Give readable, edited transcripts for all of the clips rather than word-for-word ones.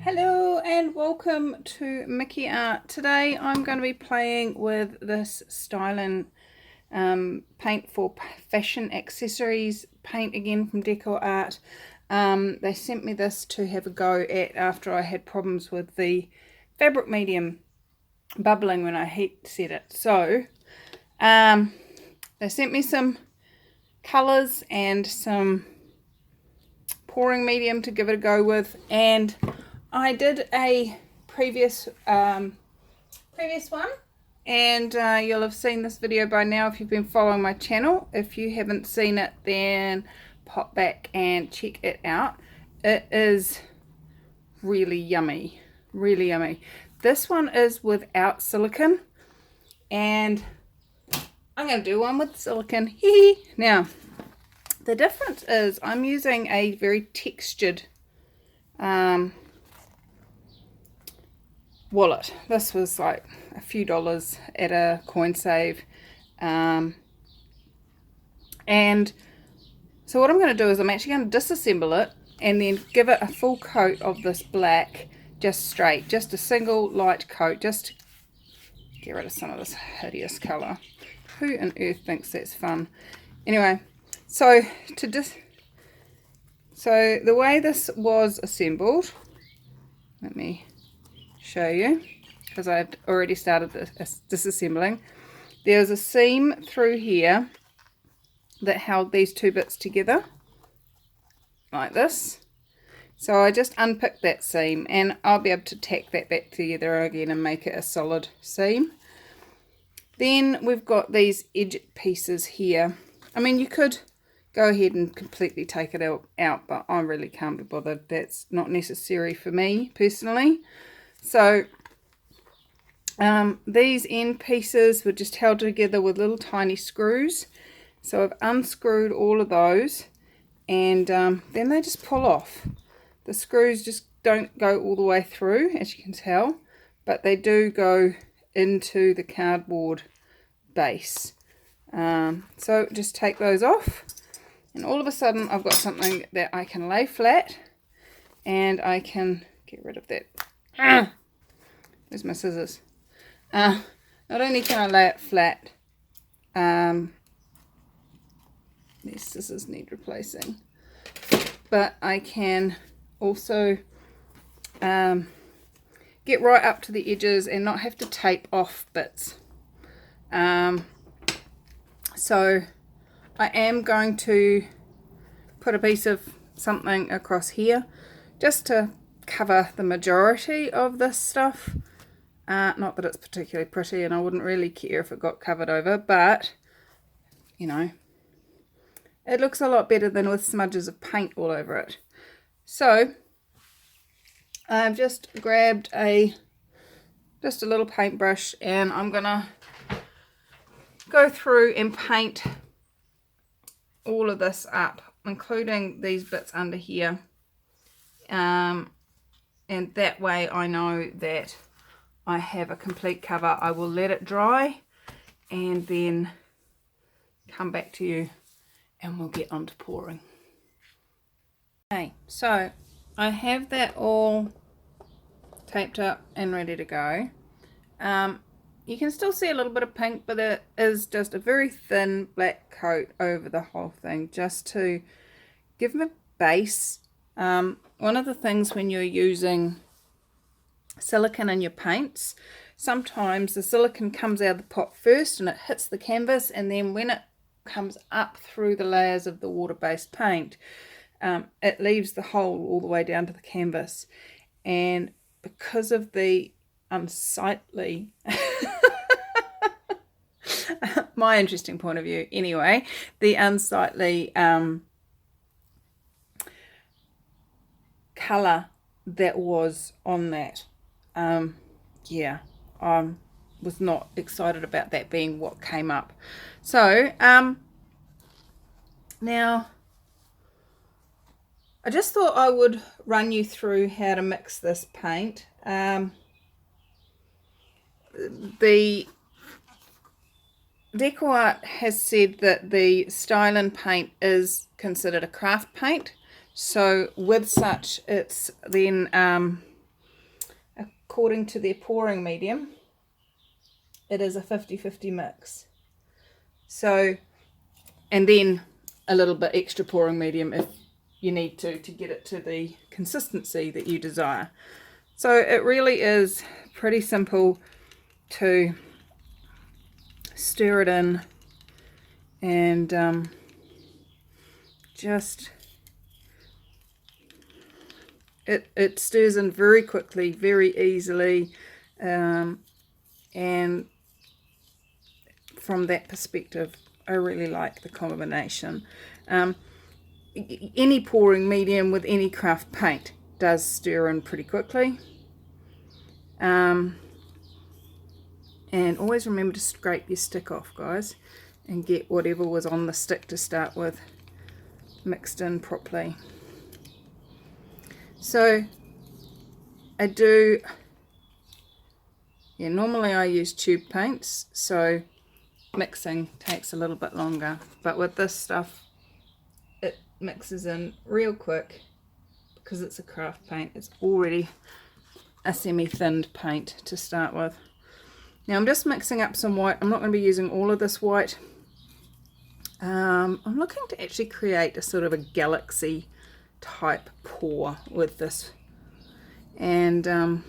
Hello and welcome to Mickey Art. Today I'm going to be playing with this Stylin paint for fashion accessories paint again from DecoArt. They sent me this to have a go at after I had problems with the fabric medium bubbling when I heat set it. So they sent me some colours and some pouring medium to give it a go with, and I did a previous one, and you'll have seen this video by now if you've been following my channel. If you haven't seen it, then pop back and check it out. It is really yummy, really yummy. This one is without silicone, and I'm going to do one with silicone. Now, the difference is I'm using a very textured wallet. This was like a few dollars at a coin save, and so what I'm going to do is I'm actually going to disassemble it and then give it a full coat of this black, just straight, just a single light coat, just to get rid of some of this hideous colour. Who on earth thinks that's fun? Anyway, so the way this was assembled, let me show you, because I've already started this disassembling. There's a seam through here that held these two bits together like this, so I just unpicked that seam and I'll be able to tack that back together again and make it a solid seam. Then we've got these edge pieces here. I mean, you could go ahead and completely take it out, but I really can't be bothered. That's not necessary for me personally. So these end pieces were just held together with little tiny screws. So I've unscrewed all of those, and then they just pull off. The screws just don't go all the way through, as you can tell, but they do go into the cardboard base. So just take those off, and all of a sudden I've got something that I can lay flat, and I can get rid of that. Where's my scissors? Not only can I lay it flat, these scissors need replacing, but I can also get right up to the edges and not have to tape off bits. So I am going to put a piece of something across here just to cover the majority of this stuff. Not that it's particularly pretty, and I wouldn't really care if it got covered over, but you know, it looks a lot better than with smudges of paint all over it. So I've just grabbed just a little paintbrush, and I'm gonna go through and paint all of this up, including these bits under here, and that way I know that I have a complete cover. I will let it dry and then come back to you and we'll get on to pouring. Okay, so I have that all taped up and ready to go. You can still see a little bit of pink, but it is just a very thin black coat over the whole thing, just to give them a base. One of the things when you're using silicone in your paints, sometimes the silicone comes out of the pot first and it hits the canvas, and then when it comes up through the layers of the water-based paint, it leaves the hole all the way down to the canvas. And because of the unsightly my interesting point of view anyway, the unsightly colour that was on that, yeah, I was not excited about that being what came up. So now I just thought I would run you through how to mix this paint. The DecoArt has said that the Stylin paint is considered a craft paint, so with such it's then according to their pouring medium, it is a 50-50 mix. So, and then a little bit extra pouring medium if you need to get it to the consistency that you desire. So it really is pretty simple to stir it in and just it stirs in very quickly, very easily, and from that perspective I really like the combination. Any pouring medium with any craft paint does stir in pretty quickly, and always remember to scrape your stick off, guys, and get whatever was on the stick to start with mixed in properly. So normally I use tube paints, so mixing takes a little bit longer, but with this stuff it mixes in real quick because it's a craft paint. It's already a semi-thinned paint to start with. Now I'm just mixing up some white. I'm not going to be using all of this white. I'm looking to actually create a sort of a galaxy type pour with this, and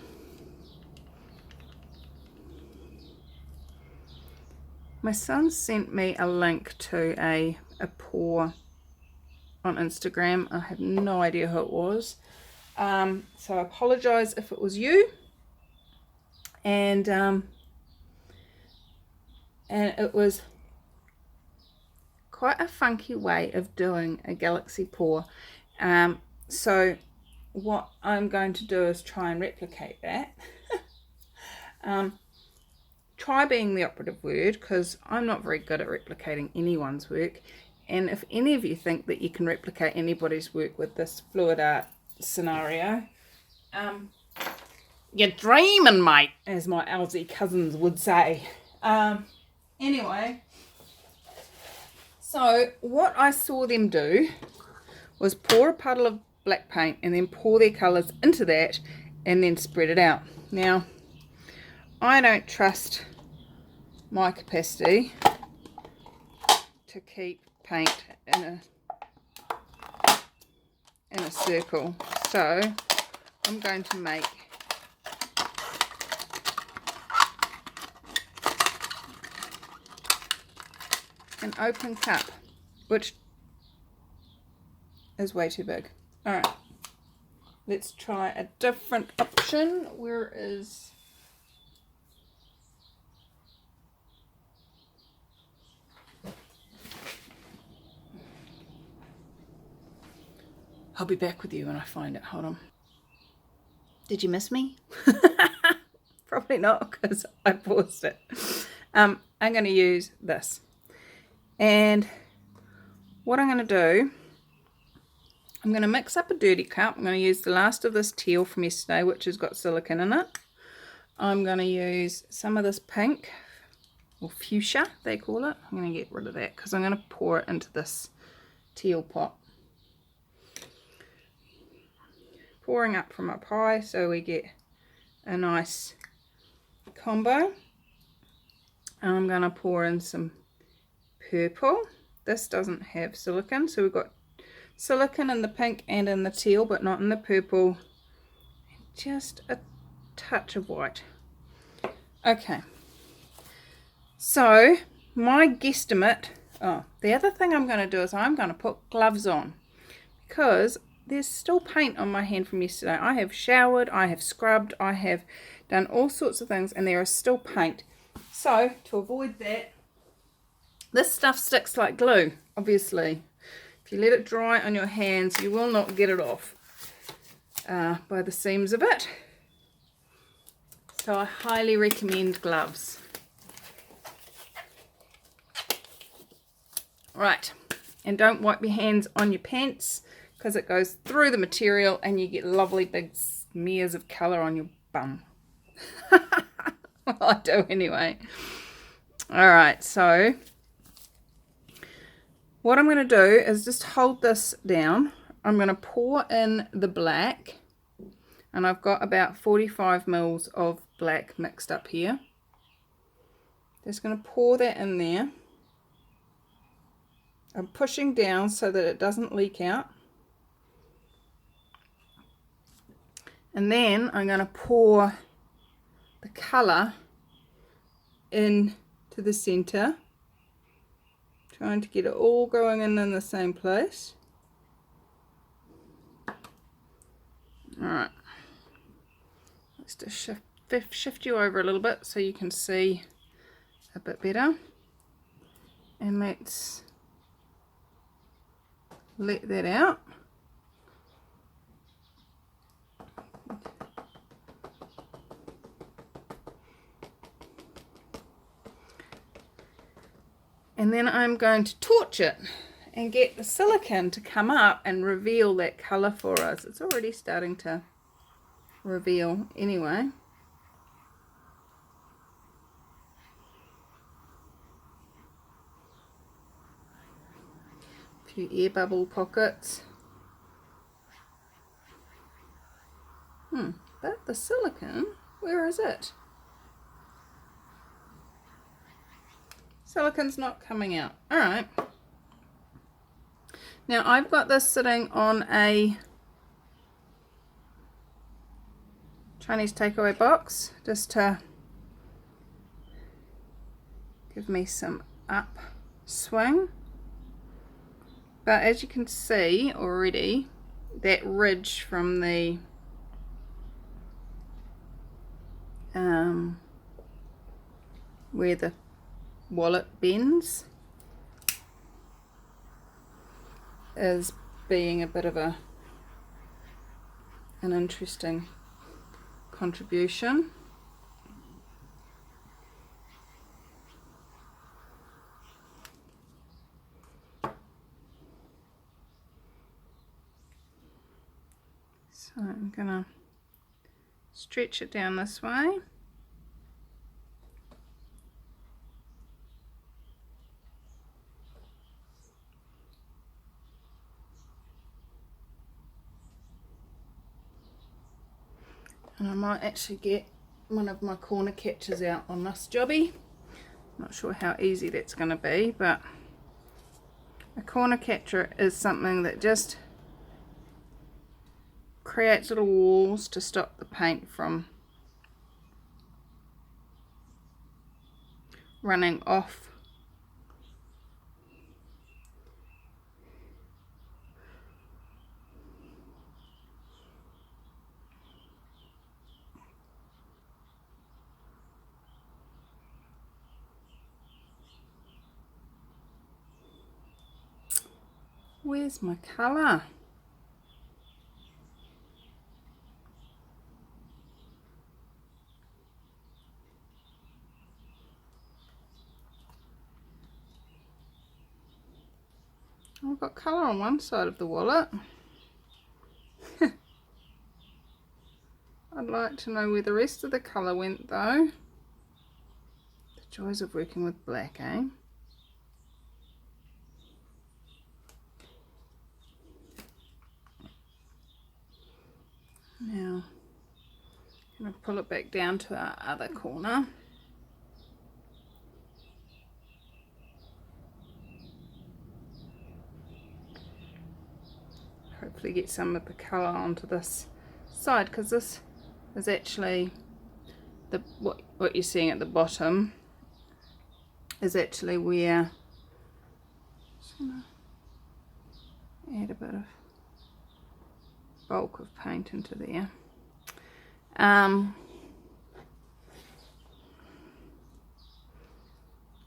my son sent me a link to a pour on Instagram. I have no idea who it was, so I apologize if it was you, and it was quite a funky way of doing a galaxy pour. So what I'm going to do is try and replicate that. Try being the operative word, because I'm not very good at replicating anyone's work, and if any of you think that you can replicate anybody's work with this fluid art scenario, you're dreaming, mate, as my Aussie cousins would say. Anyway, so what I saw them do was pour a puddle of black paint and then pour their colours into that and then spread it out. Now, I don't trust my capacity to keep paint in a circle, so I'm going to make an open cup, which is way too big. Alright, let's try a different option. Where is... I'll be back with you when I find it. Hold on. Did you miss me? Probably not, because I paused it. I'm going to use this. And what I'm going to do, I'm going to mix up a dirty cup. I'm going to use the last of this teal from yesterday, which has got silicone in it. I'm going to use some of this pink, or fuchsia they call it. I'm going to get rid of that because I'm going to pour it into this teal pot. Pouring up from up high so we get a nice combo. And I'm going to pour in some purple. This doesn't have silicone, so we've got silicone in the pink and in the teal, but not in the purple. Just a touch of white. Okay, so my guesstimate, the other thing I'm going to do is I'm going to put gloves on, because there's still paint on my hand from yesterday. I have showered, I have scrubbed, I have done all sorts of things, and there is still paint. So to avoid that, this stuff sticks like glue, obviously. If you let it dry on your hands, you will not get it off by the seams of it. So I highly recommend gloves. Right, and don't wipe your hands on your pants, because it goes through the material and you get lovely big smears of colour on your bum. Well, I do anyway. Alright, so what I'm going to do is just hold this down. I'm going to pour in the black and I've got about 45 mils of black mixed up here. Just going to pour that in there. I'm pushing down so that it doesn't leak out. And then I'm going to pour the colour in to the centre, trying to get it all going in the same place. Alright, let's just shift you over a little bit so you can see a bit better, and let's let that out. And then I'm going to torch it and get the silicone to come up and reveal that colour for us. It's already starting to reveal anyway. A few air bubble pockets. But the silicone, where is it? Silicone's not coming out. Alright. Now I've got this sitting on a Chinese takeaway box just to give me some upswing. But as you can see already, that ridge from the where the wallet bends is being a bit of an interesting contribution. So I'm gonna stretch it down this way. And I might actually get one of my corner catchers out on this jobby. Not sure how easy that's going to be, but a corner catcher is something that just creates little walls to stop the paint from running off. Where's my colour? I've got colour on one side of the wallet. I'd like to know where the rest of the colour went though. The joys of working with black, eh? Now, I'm going to pull it back down to our other corner. Hopefully get some of the colour onto this side, because this is actually the what you're seeing at the bottom is actually where just gonna add a bit of bulk of paint into there.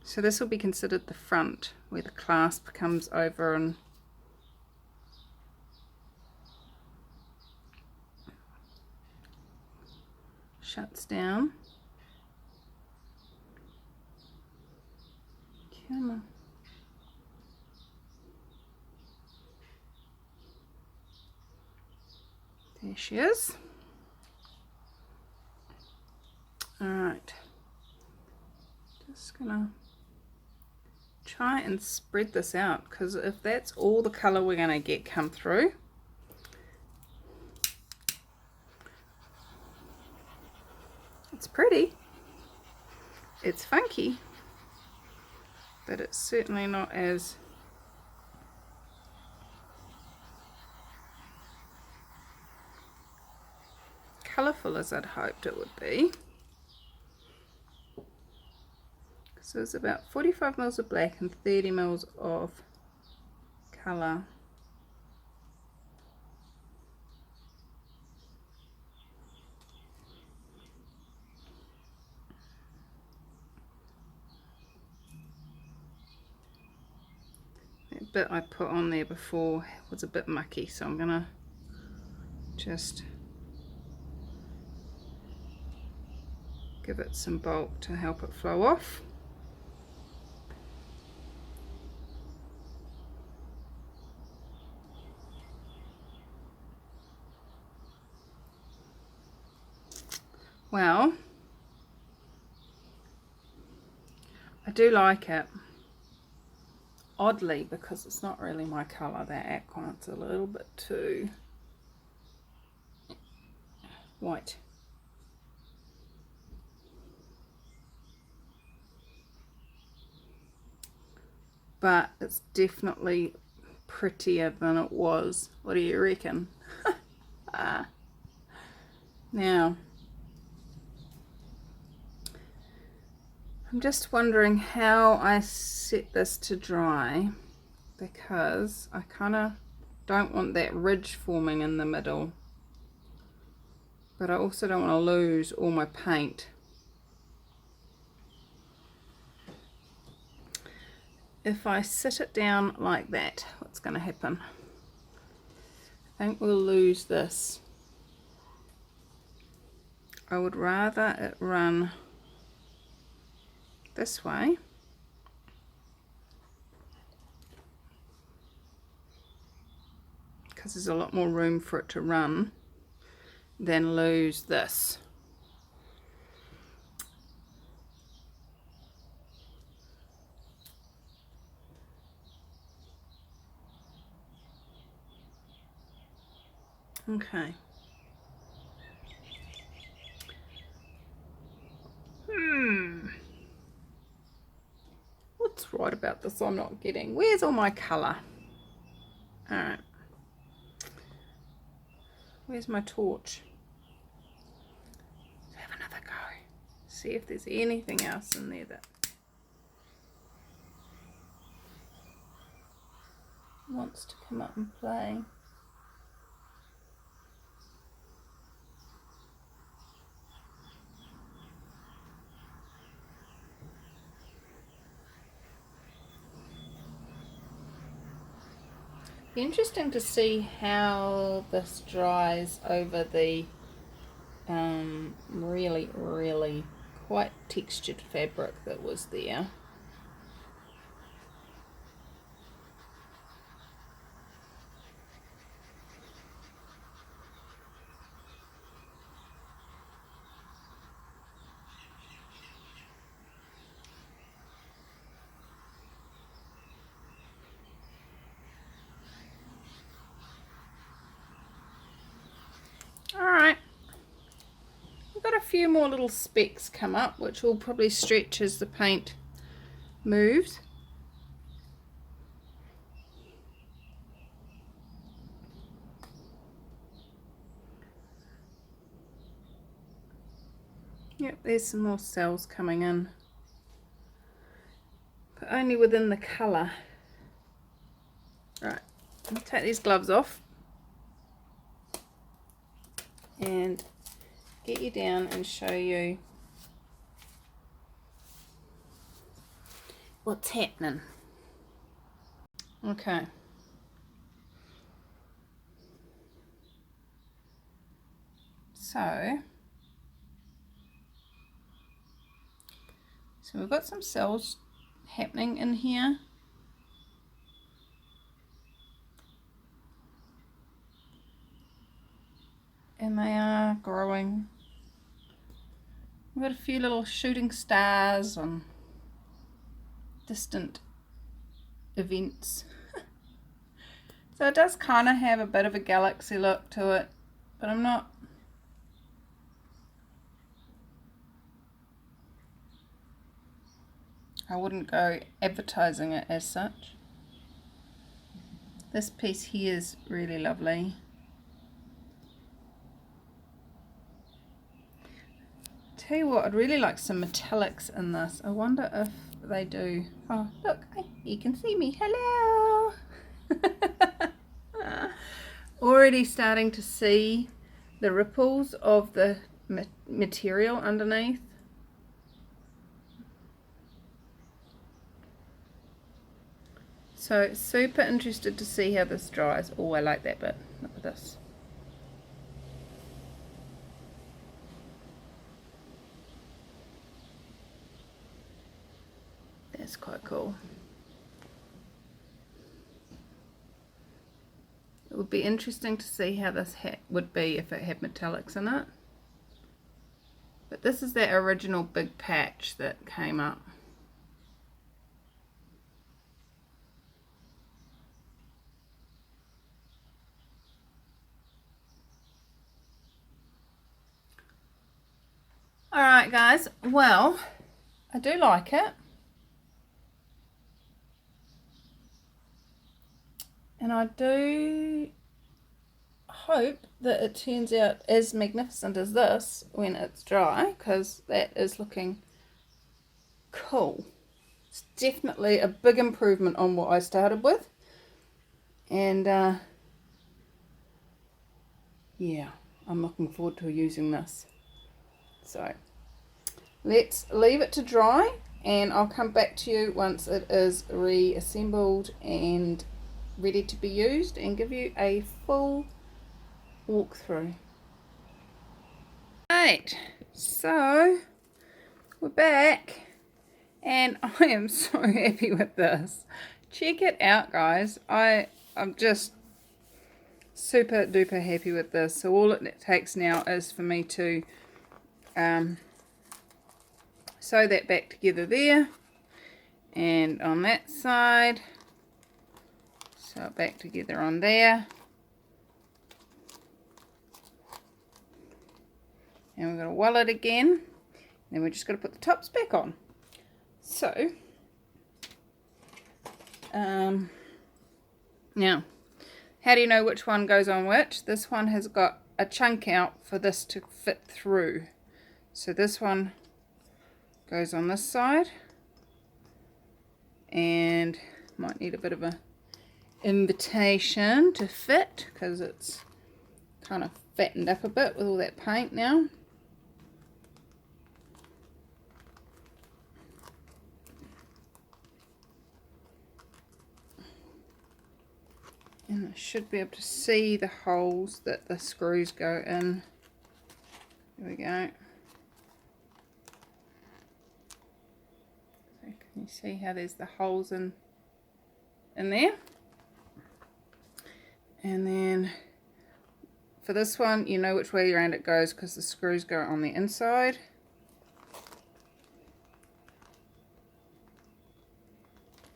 So this will be considered the front, where the clasp comes over and shuts down. Come on. There she is. Alright, just gonna try and spread this out, because if that's all the colour we're gonna get come through, pretty, it's funky, but it's certainly not as colourful as I'd hoped it would be. So it's about 45 mils of black and 30 mils of colour. That bit I put on there before was a bit mucky, so I'm gonna just give it some bulk to help it flow off. Well, I do like it, oddly, because it's not really my colour, that aqua, it's a little bit too white. But it's definitely prettier than it was. What do you reckon? Now, I'm just wondering how I set this to dry, because I kind of don't want that ridge forming in the middle, but I also don't want to lose all my paint. If I sit it down like that, what's going to happen? I think we'll lose this. I would rather it run this way, because there's a lot more room for it to run, than lose this. Okay. What's right about this I'm not getting? Where's all my colour? Alright. Where's my torch? Let's have another go. See if there's anything else in there that wants to come up and play. Be interesting to see how this dries over the really quite textured fabric that was there. Alright, we've got a few more little specks come up, which will probably stretch as the paint moves. Yep, there's some more cells coming in, but only within the colour. Right, I'll take these gloves off and get you down and show you what's happening. Okay. So we've got some cells happening in here. And they are growing. We've got a few little shooting stars and distant events. So it does kind of have a bit of a galaxy look to it, but I'm not I wouldn't go advertising it as such. This piece here is really lovely. Tell you what, I'd really like some metallics in this. I wonder if they do. Oh, look, you can see me. Hello! Already starting to see the ripples of the material underneath. So super interested to see how this dries. Oh, I like that bit. Look at this. That's quite cool. It would be interesting to see how this hat would be if it had metallics in it. But this is that original big patch that came up. Alright guys, well, I do like it. And I do hope that it turns out as magnificent as this when it's dry, because that is looking cool. It's definitely a big improvement on what I started with. And yeah, I'm looking forward to using this. So let's leave it to dry and I'll come back to you once it is reassembled and ready to be used and give you a full walkthrough. Right, so we're back and I am so happy with this. Check it out guys. I'm just super duper happy with this. So all it takes now is for me to sew that back together there, and on that side sew it back together on there, and we're going to wall it again, then we're just going to put the tops back on. So now how do you know which one goes on which? This one has got a chunk out for this to fit through. So this one goes on this side and might need a bit of a invitation to fit because it's kind of fattened up a bit with all that paint now. And I should be able to see the holes that the screws go in. There we go. So can you see how there's the holes in there? And then for this one, you know which way around it goes because the screws go on the inside.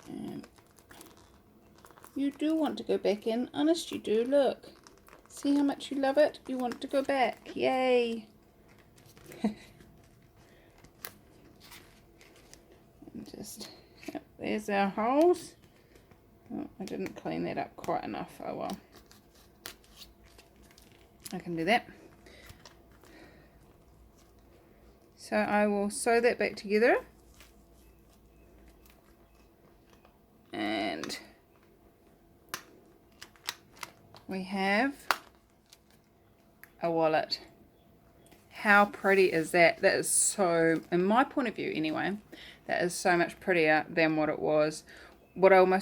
And you do want to go back in, honest you do, look. See how much you love it? You want to go back, yay! And just, yep, there's our holes. Oh, I didn't clean that up quite enough, oh well. I can do that. So I will sew that back together. And we have a wallet. How pretty is that? That is so, in my point of view anyway, that is so much prettier than what it was. What I'm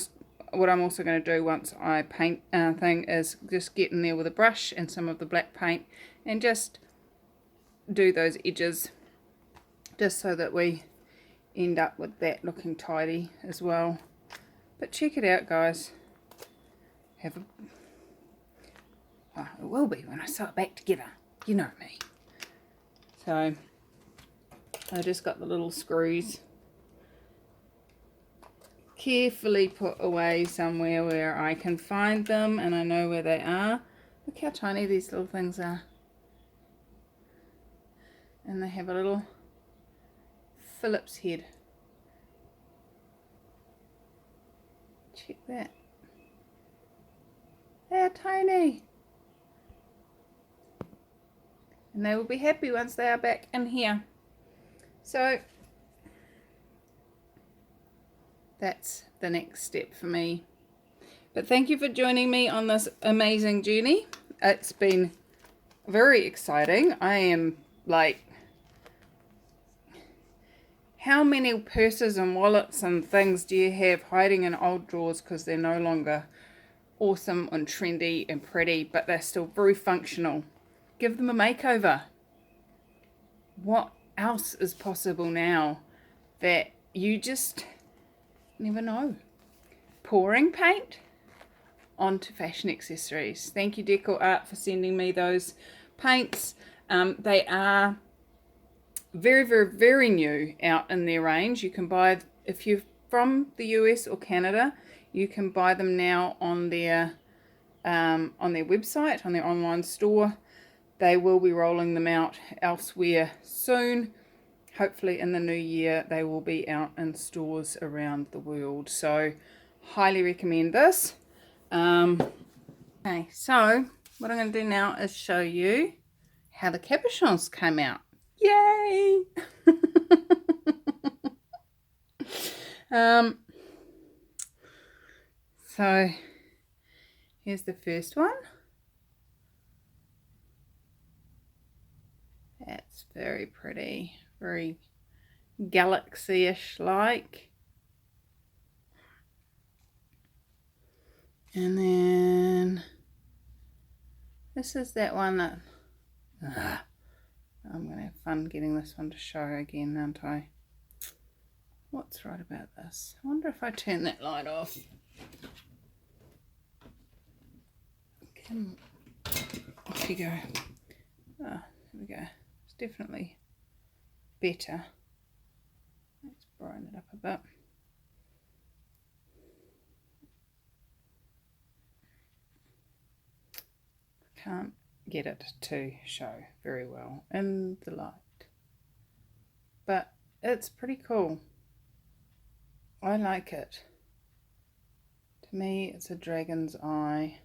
also going to do once I paint thing is just get in there with a brush and some of the black paint and just do those edges just so that we end up with that looking tidy as well. But check it out guys. Have a oh, it will be when I sew it back together. You know me. So I just got the little screws carefully put away somewhere where I can find them and I know where they are. Look how tiny these little things are. And they have a little Phillips head Check that. They're tiny. And they will be happy once they are back in here. So that's the next step for me. But thank you for joining me on this amazing journey. It's been very exciting. I am like, how many purses and wallets and things do you have hiding in old drawers because they're no longer awesome and trendy and pretty, but they're still very functional? Give them a makeover. What else is possible now that you just never know? Pouring paint onto fashion accessories. Thank you DecoArt for sending me those paints. They are very, very, very new out in their range. You can buy, if you're from the US or Canada, you can buy them now on their website, on their online store. They will be rolling them out elsewhere soon. Hopefully in the new year they will be out in stores around the world. So highly recommend this. Okay, so what I'm going to do now is show you how the capuchons came out. Yay! So here's the first one. That's very pretty, very galaxy-ish like. And then this is that one that I'm going to have fun getting this one to show again, aren't I? What's right about this? I wonder if I turn that light off. Off you go. Oh, there we go. It's definitely better. Let's brighten it up a bit. Can't get it to show very well in the light, but it's pretty cool. I like it. To me, it's a dragon's eye.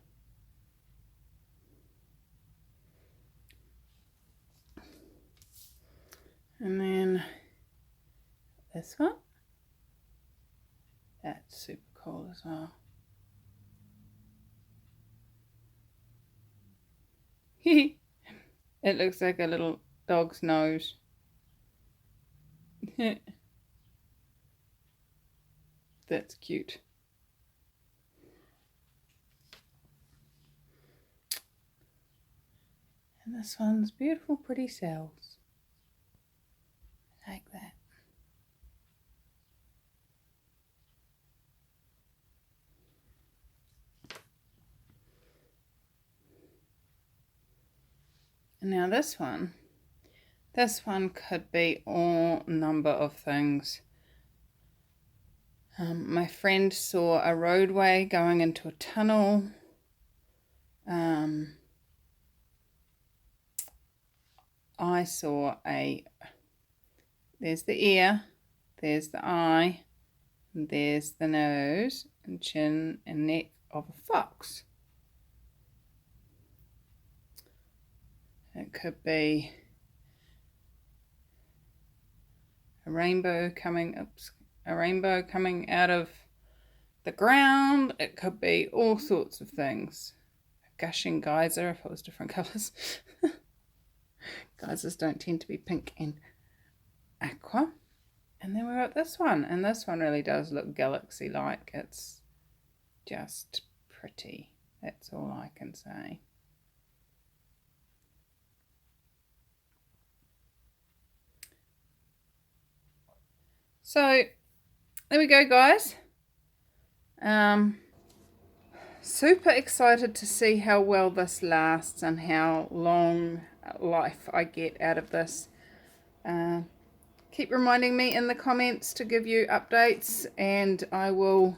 And then this one, that's super cool as well. It looks like a little dog's nose. That's cute. And this one's beautiful, pretty cells. Like that. And now this one could be all number of things. My friend saw a roadway going into a tunnel. I saw there's the ear, there's the eye, and there's the nose and chin and neck of a fox. It could be a rainbow coming out of the ground. It could be all sorts of things. A gushing geyser if it was different colours. Geysers don't tend to be pink and aqua. And then we've got this one, and this one really does look galaxy-like. It's just pretty. That's all I can say. So there we go, guys. Super excited to see how well this lasts and how long life I get out of this. Keep reminding me in the comments to give you updates, and I will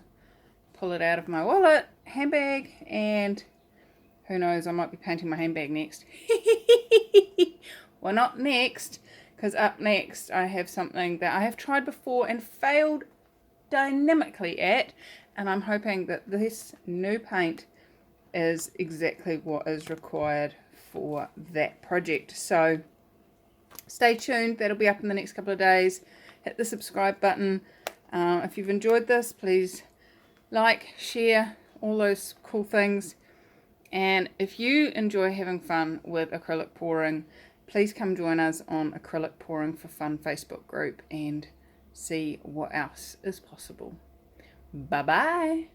pull it out of my wallet, handbag, and who knows, I might be painting my handbag next. Well, not next, because up next I have something that I have tried before and failed dynamically at, and I'm hoping that this new paint is exactly what is required for that project. So stay tuned, that'll be up in the next couple of days. Hit the subscribe button. If you've enjoyed this, please like, share, all those cool things. And if you enjoy having fun with acrylic pouring, please come join us on Acrylic Pouring for Fun Facebook group and see what else is possible. Bye bye.